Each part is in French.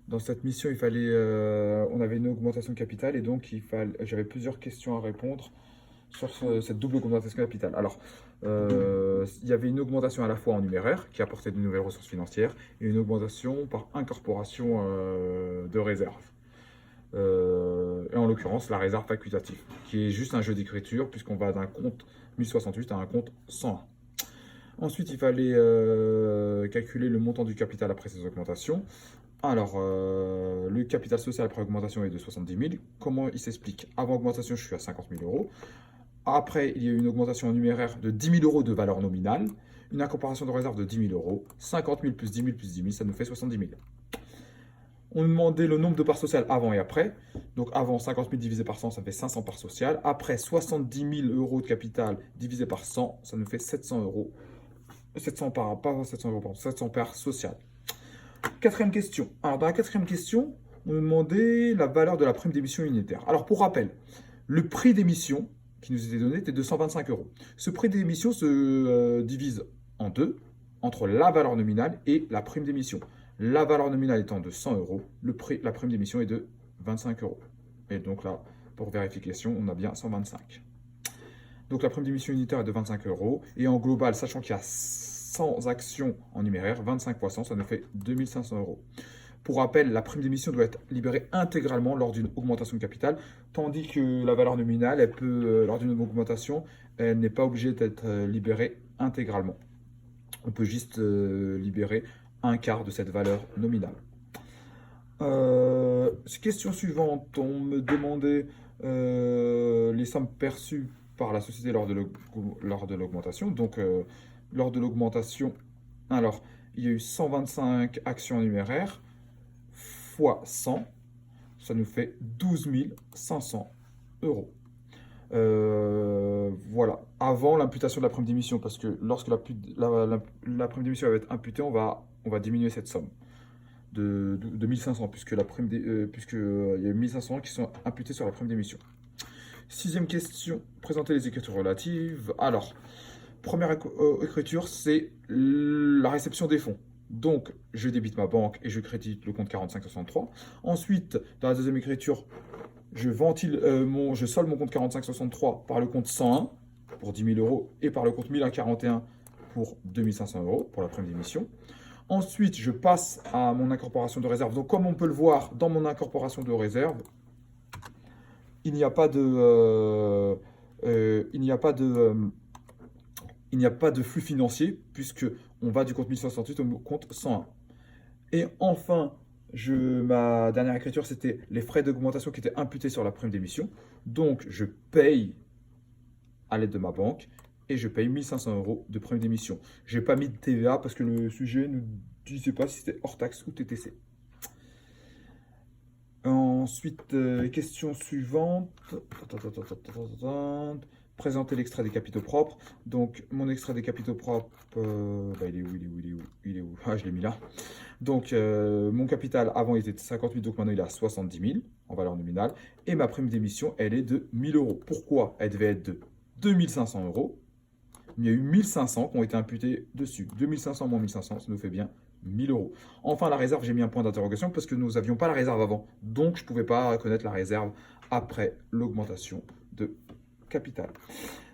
Dans cette mission, on avait une augmentation de capital et donc j'avais plusieurs questions à répondre sur cette double augmentation de capital. Alors, il y avait une augmentation à la fois en numéraire qui apportait de nouvelles ressources financières et une augmentation par incorporation de réserve. Et en l'occurrence, la réserve facultative, qui est juste un jeu d'écriture puisqu'on va d'un compte 1068 à un compte 101. Ensuite, il fallait calculer le montant du capital après ces augmentations. Alors, le capital social après augmentation est de 70 000. Comment il s'explique? Avant augmentation, je suis à 50 000 euros. Après, il y a eu une augmentation en numéraire de 10 000 euros de valeur nominale, une incorporation de réserve de 10 000 euros, 50 000 plus 10 000 plus 10 000, ça nous fait 70 000. On nous demandait le nombre de parts sociales avant et après. Donc avant 50 000 divisé par 100, ça fait 500 parts sociales. Après 70 000 euros de capital divisé par 100, ça nous fait 700 euros. 700 parts, pas 700 euros, pardon, 700 parts sociales. Quatrième question. Alors, dans la quatrième question, on nous demandait la valeur de la prime d'émission unitaire. Alors, pour rappel, le prix d'émission qui nous était donné était de 125 euros. Ce prix d'émission se divise en deux, entre la valeur nominale et la prime d'émission. La valeur nominale étant de 100 euros, la prime d'émission est de 25 euros. Et donc là, pour vérification, on a bien 125. Donc la prime d'émission unitaire est de 25 euros. Et en global, sachant qu'il y a 100 actions en numéraire, 25 fois 100, ça nous fait 2500 euros. Pour rappel, la prime d'émission doit être libérée intégralement lors d'une augmentation de capital, tandis que la valeur nominale, elle peut, lors d'une augmentation, elle n'est pas obligée d'être libérée intégralement. On peut juste libérer un quart de cette valeur nominale. Question suivante, on me demandait les sommes perçues par la société lors de l'augmentation. Donc, lors de l'augmentation, alors, il y a eu 125 actions numéraires fois 100, ça nous fait 12 500 euros. Voilà, avant l'imputation de la prime d'émission, parce que lorsque la prime d'émission va être imputée, on va diminuer cette somme de 1500, puisque il y a 1500 qui sont imputés sur la prime d'émission. Sixième question, présenter les écritures relatives. Alors, première écriture, c'est la réception des fonds. Donc, je débite ma banque et je crédite le compte 4563. Ensuite, dans la deuxième écriture, je solde mon compte 4563 par le compte 101 pour 10 000 euros et par le compte 1041 pour 2500 euros pour la prime d'émission. Ensuite, je passe à mon incorporation de réserve. Donc, comme on peut le voir dans mon incorporation de réserve, il n'y a pas de, il n'y a pas de, il n'y a pas de flux financier puisque on va du compte 1068 au compte 101. Et enfin, ma dernière écriture, c'était les frais d'augmentation qui étaient imputés sur la prime d'émission. Donc, je paye à l'aide de ma banque et je paye 1500 euros de prime d'émission. Je n'ai pas mis de TVA parce que le sujet ne disait pas si c'était hors taxe ou TTC. Ensuite, question suivante. Présenter l'extrait des capitaux propres. Donc, mon extrait des capitaux propres, il est où, il est où, il est où, il est où? Ah, je l'ai mis là. Donc, mon capital avant il était de 50 000, donc maintenant il est à 70 000 en valeur nominale. Et ma prime d'émission, elle est de 1000 euros. Pourquoi? Elle devait être de 2500 euros. Il y a eu 1500 qui ont été imputés dessus. 2500 moins 1500, ça nous fait bien 1000 euros. Enfin, la réserve, j'ai mis un point d'interrogation parce que nous n'avions pas la réserve avant. Donc, je ne pouvais pas connaître la réserve après l'augmentation de capital.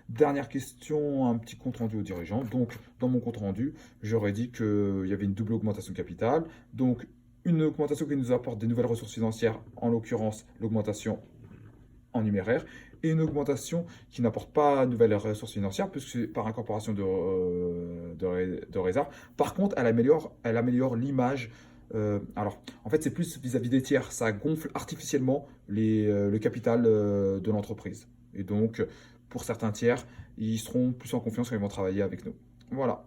Dernière question, un petit compte rendu aux dirigeants. Donc, dans mon compte rendu, j'aurais dit qu'il y avait une double augmentation de capital. Donc, une augmentation qui nous apporte des nouvelles ressources financières, en l'occurrence l'augmentation en numéraire, et une augmentation qui n'apporte pas de nouvelles ressources financières, puisque c'est par incorporation de réserve. Par contre, elle améliore l'image. Alors, en fait, c'est plus vis-à-vis des tiers. Ça gonfle artificiellement le capital de l'entreprise. Et donc, pour certains tiers, ils seront plus en confiance quand ils vont travailler avec nous. Voilà.